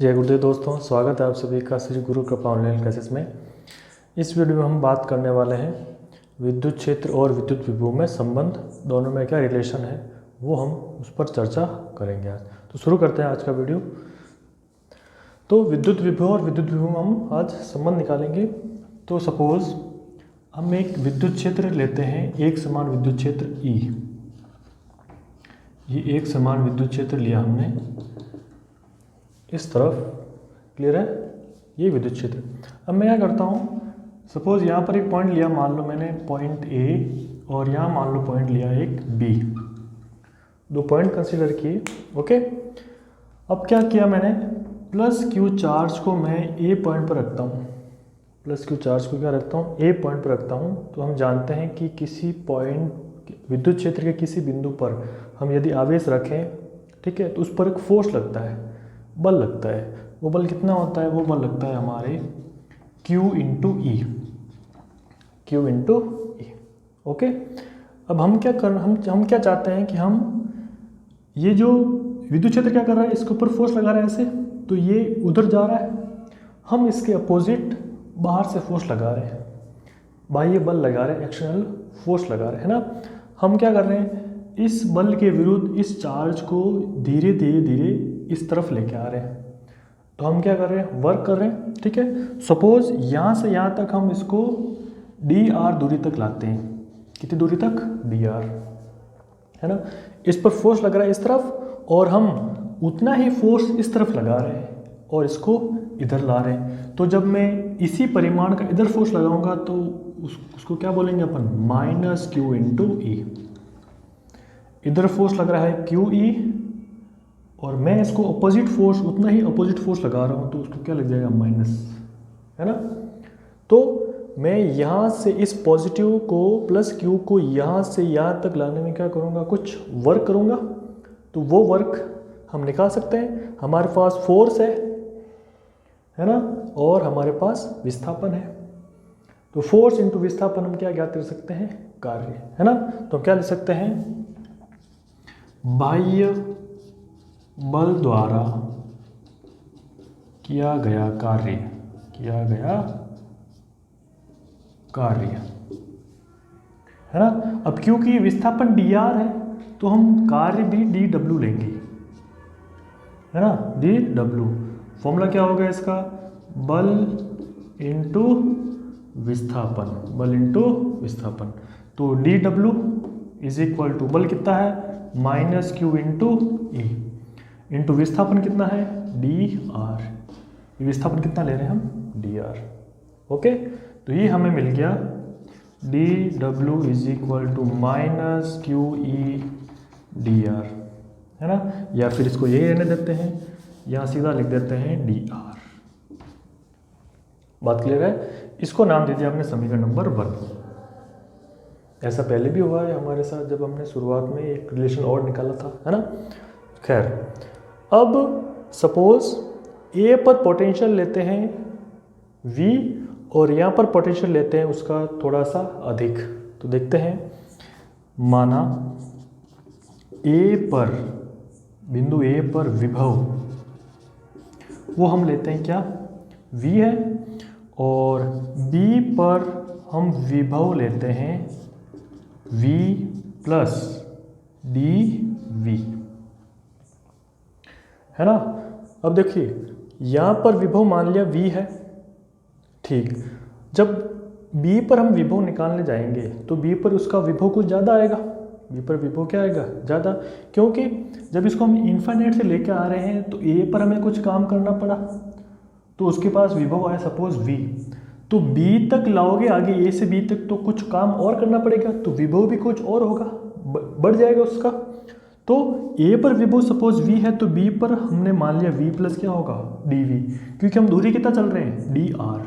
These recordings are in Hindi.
जय गुरुदेव दोस्तों, स्वागत है आप सभी का श्री गुरु कृपा ऑनलाइन क्लासेस में। इस वीडियो में हम बात करने वाले हैं विद्युत क्षेत्र और विद्युत विभव में संबंध, दोनों में क्या रिलेशन है वो हम उस पर चर्चा करेंगे आज। तो शुरू करते हैं आज का वीडियो। तो विद्युत विभव और विद्युत विभव में हम आज संबंध निकालेंगे। तो सपोज हम एक विद्युत क्षेत्र लेते हैं, एक समान विद्युत क्षेत्र E। ये एक समान विद्युत क्षेत्र लिया हमने इस तरफ, क्लियर है, ये विद्युत क्षेत्र। अब मैं क्या करता हूँ, सपोज यहाँ पर एक पॉइंट लिया, मान लो मैंने पॉइंट A और यहाँ मान लो पॉइंट लिया एक B, दो पॉइंट कंसीडर किए। ओके, अब क्या किया मैंने, प्लस क्यू चार्ज को मैं A पॉइंट पर रखता हूँ, प्लस क्यू चार्ज को क्या रखता हूँ, A पॉइंट पर रखता हूँ। तो हम जानते हैं कि किसी पॉइंट विद्युत क्षेत्र के किसी बिंदु पर हम यदि आवेश रखें, ठीक है, तो उस पर एक फोर्स लगता है, बल लगता है। वो बल कितना होता है, वो बल लगता है हमारे Q इंटू ई, Q इंटू ई। ओके, अब हम क्या कर, हम क्या चाहते हैं कि हम ये जो विद्युत क्षेत्र क्या कर रहा है, इसके ऊपर फोर्स लगा रहा है ऐसे, तो ये उधर जा रहा है, हम इसके अपोजिट बाहर से फोर्स लगा रहे हैं, बाह्य बल लगा रहे हैं, एक्सटर्नल फोर्स लगा रहे हैं, है ना। हम क्या कर रहे हैं, इस बल के विरुद्ध इस चार्ज को धीरे धीरे धीरे इस तरफ लेके आ रहे हैं। तो हम क्या कर रहे हैं, वर्क कर रहे हैं, ठीक है। सपोज यहाँ से यहाँ तक हम इसको dr दूरी तक लाते हैं, कितनी दूरी तक, dr, है ना। इस पर फोर्स लग रहा है इस तरफ, और हम उतना ही फोर्स इस तरफ लगा रहे हैं और इसको इधर ला रहे हैं। तो जब मैं इसी परिमाण का इधर फोर्स लगाऊंगा तो उसको क्या बोलेंगे अपन, माइनस क्यू इंटू ई। इधर फोर्स लग रहा है क्यू ई, और मैं इसको अपोजिट फोर्स, उतना ही अपोजिट फोर्स लगा रहा हूँ, तो उसको क्या लग जाएगा, माइनस, है ना। तो मैं यहाँ से इस पॉजिटिव को, प्लस क्यू को यहाँ से यहाँ तक लाने में क्या करूँगा, कुछ वर्क करूँगा। तो वो वर्क हम निकाल सकते हैं। हमारे पास फोर्स है ना, और हमारे पास विस्थापन है। तो फोर्स इंटू विस्थापन हम क्या ज्ञात कर सकते हैं, कार्य, है ना। तो क्या लिख सकते हैं, बाह्य बल द्वारा किया गया कार्य, है ना। अब क्योंकि विस्थापन dr है तो हम कार्य भी dw लेंगे, है ना, dw। फॉर्मूला क्या होगा इसका, बल इंटू विस्थापन, बल इंटू विस्थापन। तो dw इज इक्वल टू, बल कितना है, माइनस क्यू इंटू ई, इंटू विस्थापन कितना है, dr। विस्थापन कितना ले रहे हैं हम, dr। ओके, तो ये हमें मिल गया dw is equal to minus Q E dr, है ना। या फिर इसको यही रहने देते हैं, यहाँ सीधा लिख देते हैं dr। बात क्लियर है। इसको नाम दे दिया हमने समीकरण नंबर 1। ऐसा पहले भी हुआ है हमारे साथ, जब हमने शुरुआत में एक रिलेशन और निकाला था, है ना। खैर, अब सपोज ए पर पोटेंशियल लेते हैं V, और यहाँ पर पोटेंशियल लेते हैं उसका थोड़ा सा अधिक। तो देखते हैं, माना A पर, बिंदु A पर विभव वो हम लेते हैं क्या, V है, और B पर हम विभव लेते हैं V प्लस dV, है ना। अब देखिए, यहाँ पर विभव मान लिया V है, ठीक। जब B पर हम विभव निकालने जाएंगे तो B पर उसका विभव कुछ ज़्यादा आएगा, B पर विभव क्या आएगा, ज़्यादा, क्योंकि जब इसको हम इन्फिनिट से लेकर आ रहे हैं तो A पर हमें कुछ काम करना पड़ा, तो उसके पास विभव आया सपोज V। तो B तक लाओगे, आगे A से B तक, तो कुछ काम और करना पड़ेगा, तो विभव भी कुछ और होगा, बढ़ जाएगा उसका। तो A पर विभव सपोज V है, तो B पर हमने मान लिया V प्लस क्या होगा, dV, क्योंकि हम दूरी कितना चल रहे हैं, dr,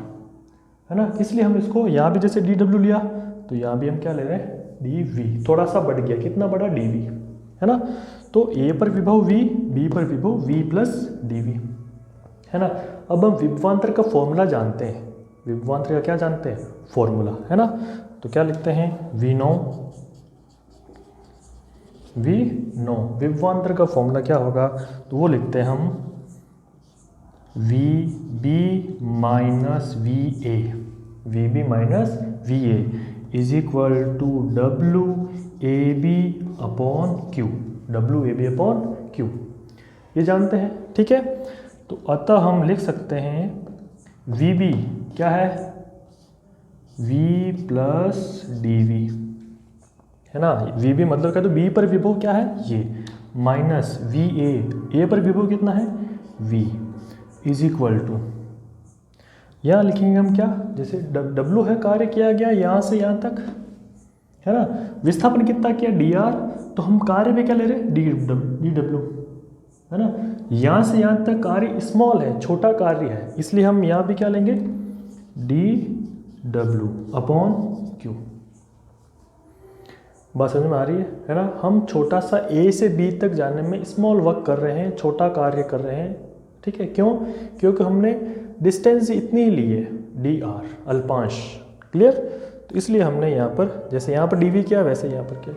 है ना। इसलिए हम इसको यहाँ भी जैसे dw लिया, तो यहाँ भी हम क्या ले रहे हैं, dV, थोड़ा सा बढ़ गया, कितना बढ़ा, dV, है ना। तो A पर विभव V, B पर विभव V प्लस dV, है ना। अब हम विभवांतर का फॉर्मूला जानते हैं, विभवांतर का क्या जानते हैं, फॉर्मूला, है ना। तो क्या लिखते हैं, V0 विभवांतर का फॉर्मूला क्या होगा, तो वो लिखते हैं हम V B minus V A, V B minus V A is equal to W A B upon Q, W A B upon Q, ये जानते हैं, ठीक है। तो अतः हम लिख सकते हैं वी बी क्या है, वी प्लस डी वी, है ना। वी बी मतलब क्या, तो बी पर विभव क्या है ये, माइनस वी ए पर विभव कितना है वी, इज इक्वल टू, यहाँ लिखेंगे हम क्या, जैसे डब्लू है कार्य किया गया यहाँ से यहाँ तक, है ना। विस्थापन कितना किया डी आर, तो हम कार्य में क्या ले रहे हैं डी डब्लू, है ना। यहाँ से यहाँ तक कार्य स्मॉल है, छोटा कार्य है, इसलिए हम यहाँ भी क्या लेंगे डी डब्लू अपॉन क्यू। बात समझ में आ रही है ना। हम छोटा सा ए से बी तक जाने में स्मॉल वर्क कर रहे हैं, छोटा कार्य कर रहे हैं, ठीक है। क्यों, क्योंकि हमने डिस्टेंस इतनी ही ली है डी आर अल्पांश, क्लियर। तो इसलिए हमने यहाँ पर, जैसे यहाँ पर डी वी किया वैसे यहाँ पर क्या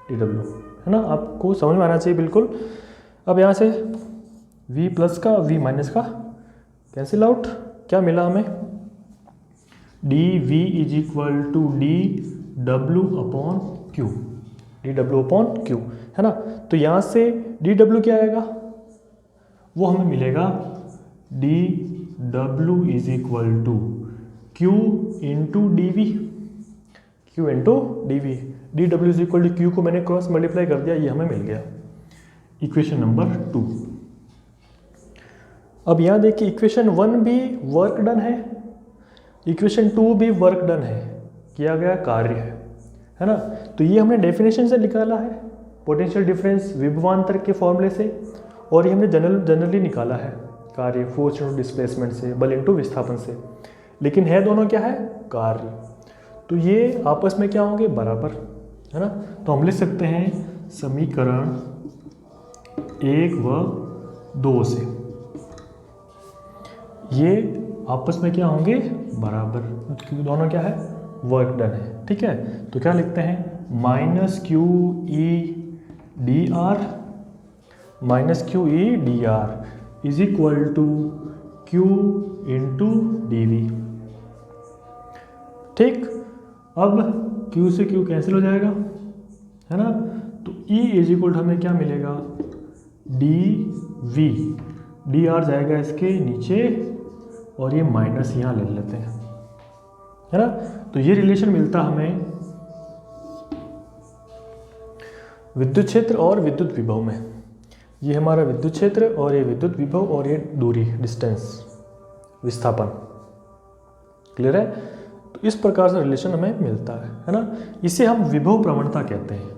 डी डब्ल्यू, है ना। आपको समझ में आना चाहिए बिल्कुल। अब यहाँ से v प्लस का v माइनस का कैंसिल आउट, क्या मिला हमें D V is equal to D W upon Q, D W upon Q, है ना। तो यहाँ से डी डब्ल्यू क्या आएगा, वो हमें मिलेगा D W is equal to Q into D V, Q into D V, D W is equal to Q को मैंने क्रॉस मल्टीप्लाई कर दिया, ये हमें मिल गया इक्वेशन नंबर 2। अब यहाँ देखिए इक्वेशन 1 भी वर्क डन है, इक्वेशन 2 भी वर्क डन है, किया गया कार्य है ना। तो ये हमने डेफिनेशन से निकाला है, पोटेंशियल डिफरेंस विभवांतर के फॉर्मूले से, और ये हमने जनरली निकाला है कार्य फोर्स इंटू डिस्प्लेसमेंट से, बल इंटू विस्थापन से, लेकिन है दोनों क्या है कार्य। तो ये आपस में क्या होंगे बराबर, है ना। तो हम लिख सकते हैं समीकरण 1 व 2 से ये आपस में क्या होंगे बराबर, क्योंकि दोनों क्या है वर्क डन है, ठीक है। तो क्या लिखते हैं minus Q E D R, minus Q E D R is equal to Q into D V, ठीक। अब Q से Q कैंसिल हो जाएगा, है ना। तो E इज इक्वल हमें क्या मिलेगा डी वी, डी आर जाएगा इसके नीचे और ये माइनस यहाँ ले लेते हैं, है ना। तो ये रिलेशन मिलता हमें विद्युत क्षेत्र और विद्युत विभव में। ये हमारा विद्युत क्षेत्र और ये विद्युत विभव और ये दूरी डिस्टेंस विस्थापन, क्लियर है। तो इस प्रकार से रिलेशन हमें मिलता है ना। इसे हम विभव प्रवणता कहते हैं,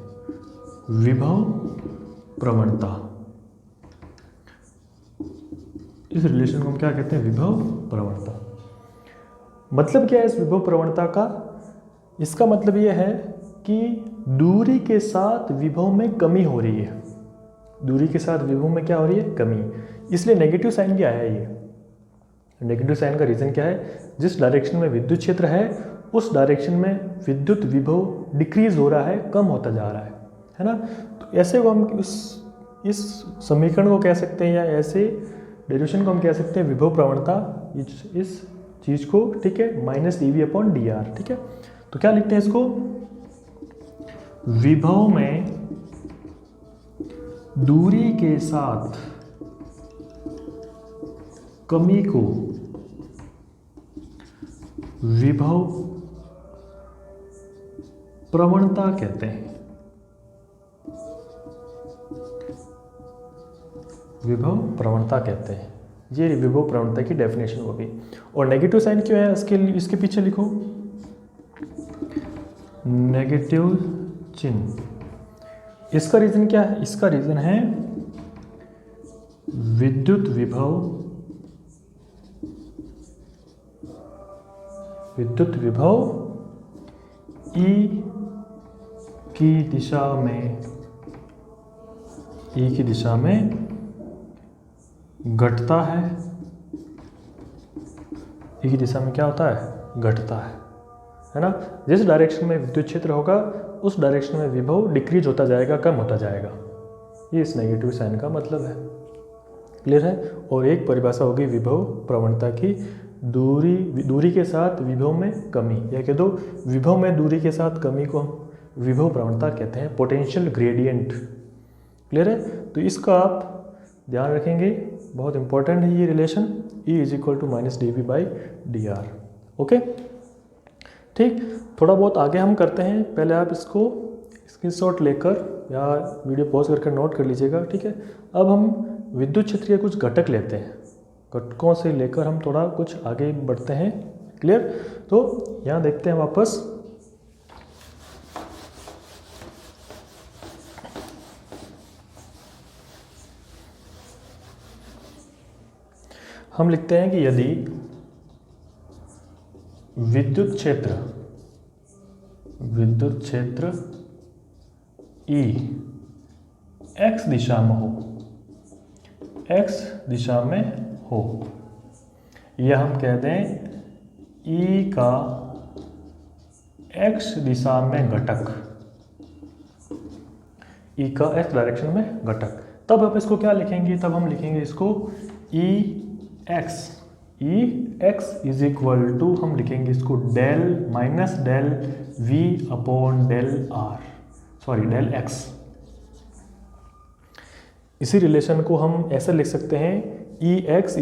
विभव प्रवणता। इस रिलेशन को हम क्या कहते हैं विभव प्रवणता। मतलब क्या है इस विभव प्रवणता का, इसका मतलब यह है कि दूरी के साथ विभव में कमी हो रही है, दूरी के साथ विभव में क्या हो रही है कमी, इसलिए नेगेटिव साइन क्या है। ये नेगेटिव साइन का रीजन क्या है, जिस डायरेक्शन में विद्युत क्षेत्र है उस डायरेक्शन में विद्युत विभव डिक्रीज हो रहा है, कम होता जा रहा है ना। तो ऐसे को हम इस समीकरण को कह सकते हैं, या ऐसे डेरिवेशन को हम कह सकते हैं विभव प्रवणता, इस चीज को, ठीक है, minus D V upon D R, ठीक है। तो क्या लिखते हैं इसको, विभव में दूरी के साथ कमी को विभव प्रवणता कहते हैं, विभव प्रवणता कहते हैं। ये विभव प्रवणता की डेफिनेशन हो गई। और नेगेटिव साइन क्यों है इसके पीछे लिखो नेगेटिव चिन्ह। इसका रीजन क्या है, इसका रीजन है विद्युत विभव E की दिशा में घटता है, E की दिशा में क्या होता है घटता है ना। जिस डायरेक्शन में विद्युत क्षेत्र होगा उस डायरेक्शन में विभव डिक्रीज होता जाएगा, कम होता जाएगा। ये इस नेगेटिव साइन का मतलब क्लियर है। और एक परिभाषा होगी विभव प्रवणता की, दूरी के साथ विभव में कमी, या कह दो विभव में दूरी के साथ कमी को हम विभव प्रवणता कहते हैं, पोटेंशियल ग्रेडियंट। क्लियर है। तो इसका आप ध्यान रखेंगे, बहुत इंपॉर्टेंट है ये रिलेशन, E = -dV/dr। ओके, ठीक। थोड़ा बहुत आगे हम करते हैं, पहले आप इसको स्क्रीनशॉट लेकर या वीडियो पॉज करके नोट कर लीजिएगा, ठीक है। अब हम विद्युत क्षेत्र के कुछ घटक लेते हैं, घटकों से लेकर हम थोड़ा कुछ आगे बढ़ते हैं। क्लियर। तो यहाँ देखते हैं वापस, हम लिखते हैं कि यदि विद्युत क्षेत्र E x दिशा में हो, या हम कह दें E का x दिशा में घटक, E का x डायरेक्शन में घटक, तब आप इसको क्या लिखेंगे, तब हम लिखेंगे इसको Ex = हम लिखेंगे इसको डेल डेल x। इसी रिलेशन को हम ऐसे लिख सकते हैं Ex =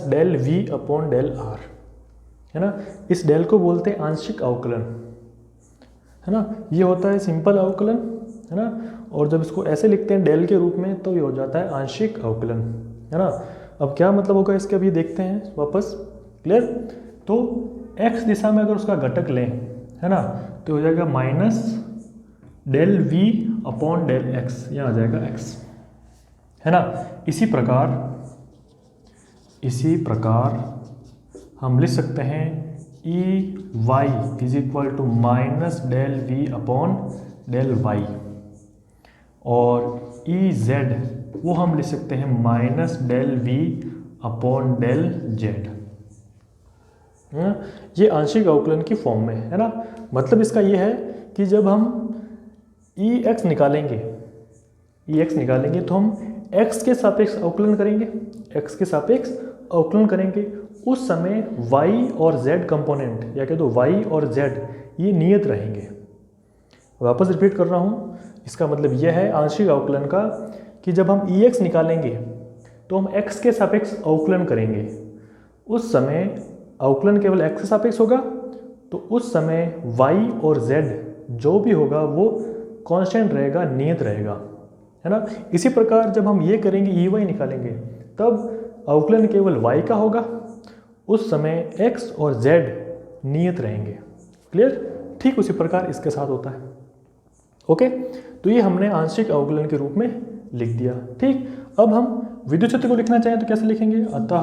-del v/del r, है ना। इस डेल को बोलते हैं आंशिक अवकलन, है ना। ये होता है सिंपल अवकलन, है ना। और जब इसको ऐसे लिखते हैं डेल के रूप में तो ये हो जाता है आंशिक अवकलन, है ना। अब क्या मतलब होगा इसके, अभी देखते हैं वापस। क्लियर। तो x दिशा में अगर उसका घटक लें, है ना, तो हो जाएगा -del v/del x, यहाँ आ जाएगा x, है ना। इसी प्रकार हम लिख सकते हैं Ey = -del v/del y, और Ez वो हम लिख सकते हैं -del v/del z। ये आंशिक अवकलन की फॉर्म में है ना। मतलब इसका ये है कि जब हम Ex निकालेंगे तो हम x के सापेक्ष अवकलन करेंगे, उस समय y और z कंपोनेंट, या कह दो y और z, ये नियत रहेंगे। वापस रिपीट कर रहा हूँ, इसका मतलब यह है आंशिक अवकलन का कि जब हम Ex निकालेंगे तो हम x के सापेक्ष अवकलन करेंगे, उस समय अवकलन केवल x के सापेक्ष होगा, तो उस समय y और z जो भी होगा वो कांस्टेंट रहेगा, नियत रहेगा, है ना। इसी प्रकार जब हम ये करेंगे Ey निकालेंगे तब अवकलन केवल y का होगा, उस समय x और z नियत रहेंगे। क्लियर। ठीक उसी प्रकार इसके साथ होता है। ओके, तो ये हमने आंशिक अवकलन के रूप में लिख दिया। ठीक। अब हम विद्युत क्षेत्र को लिखना चाहें तो कैसे लिखेंगे, अतः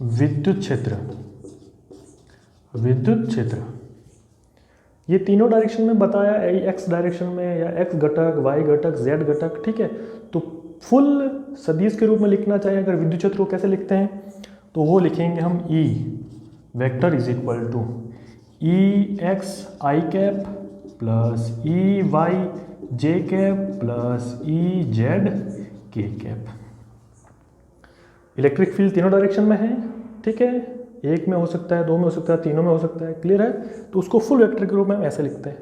विद्युत क्षेत्र ये तीनों डायरेक्शन में बताया, x डायरेक्शन में या x घटक, y घटक, z घटक, ठीक है। तो फुल सदिश के रूप में लिखना चाहें अगर विद्युत क्षेत्र को कैसे लिखते हैं, तो वो लिखेंगे हम E vector = Ex i cap plus Ey j cap plus Ez k cap. Electric field तीनों डायरेक्शन में है, ठीक है, एक में हो सकता है, दो में हो सकता है, तीनों में हो सकता है। क्लियर है। तो उसको फुल वेक्टर के रूप में हम ऐसे लिखते हैं,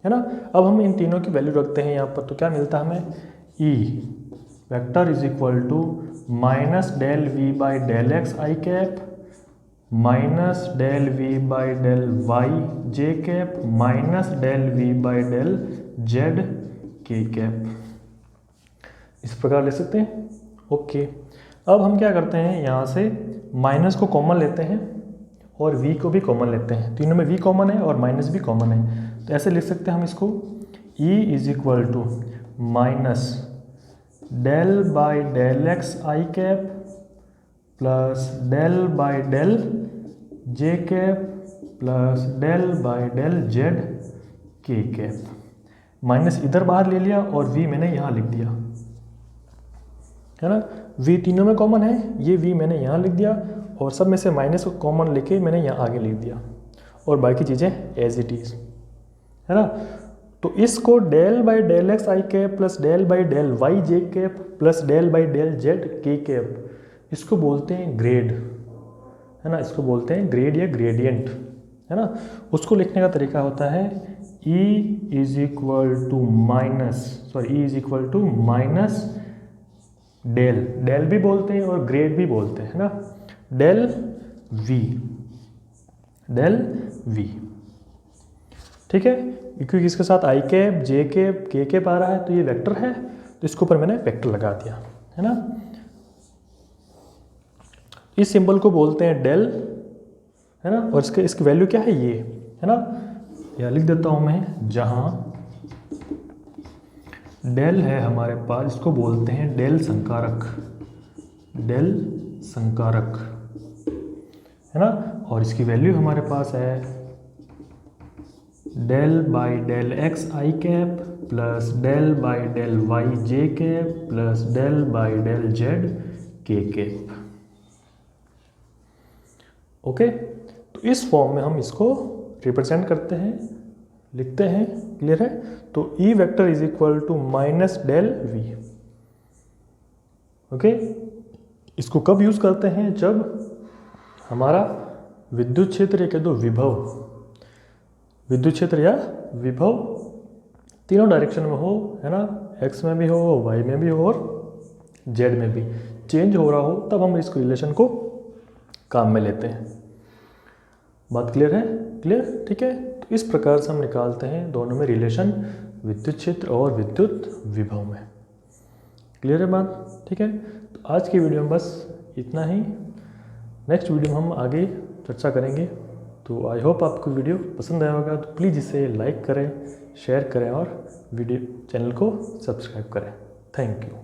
है ना। अब हम इन तीनों की वैल्यू रखते हैं यहाँ पर, तो क्या मिलता है हमें, E vector = -del v/del x i cap -del v/del y j cap -del v/del z k cap. इस प्रकार लिख सकते हैं। ओके, अब हम क्या करते हैं, यहाँ से माइनस को कॉमन लेते हैं और v को भी कॉमन लेते हैं। तीनों में v कॉमन है और माइनस भी कॉमन है, तो ऐसे लिख सकते हैं हम इसको, E = -del x i cap plus del j cap plus del z k cap. Minus इधर बाहर ले लिया और v मैंने यहाँ लिख दिया, है ना। v तीनों में कॉमन है, ये v मैंने यहाँ लिख दिया, और सब में से माइनस को कॉमन लेके मैंने यहाँ आगे लिख दिया, और बाकी चीज़ें एज इट इज़, है ना। तो इसको del by del X I cap plus del by del Y J cap plus del by del Z K cap, इसको बोलते हैं ग्रेड, है ना, इसको बोलते हैं ग्रेड या ग्रेडियंट, है ना। उसको लिखने का तरीका होता है E is equal to minus del, del भी बोलते हैं और ग्रेड भी बोलते हैं, है ना, डेल वी, ठीक है। क्योंकि इसके साथ आई कैप जे कैप के कैप आ रहा है तो ये वेक्टर है, तो इसके ऊपर मैंने वेक्टर लगा दिया, है ना। इस सिंबल को बोलते हैं डेल, है ना, और इसकी वैल्यू क्या है ये, है ना, या लिख देता हूं मैं, जहां डेल है हमारे पास, इसको बोलते हैं डेल संकारक, है ना, और इसकी वैल्यू हमारे पास है del by del X I cap plus del by del Y J cap plus del by del Z K cap. Okay, तो इस फॉर्म में हम इसको रिप्रेजेंट करते हैं, लिखते हैं, क्लियर है। तो E vector is equal to minus del V. Okay, इसको कब यूज करते हैं, जब हमारा विद्युत क्षेत्र या कह दो विभव, विद्युत क्षेत्र या विभव तीनों डायरेक्शन में हो, है ना, एक्स में भी हो, वाई में भी हो और जेड में भी चेंज हो रहा हो, तब हम इस रिलेशन को काम में लेते हैं। बात क्लियर है? क्लियर, ठीक है। तो इस प्रकार से हम निकालते हैं दोनों में रिलेशन, विद्युत क्षेत्र और विद्युत विभव में। क्लियर है बात? ठीक है। तो आज की वीडियो में बस इतना ही। नेक्स्ट वीडियो में हम आगे चर्चा करेंगे। तो आई होप आपको वीडियो पसंद आया होगा, तो प्लीज़ इसे लाइक करें, शेयर करें और वीडियो चैनल को सब्सक्राइब करें। Thank you.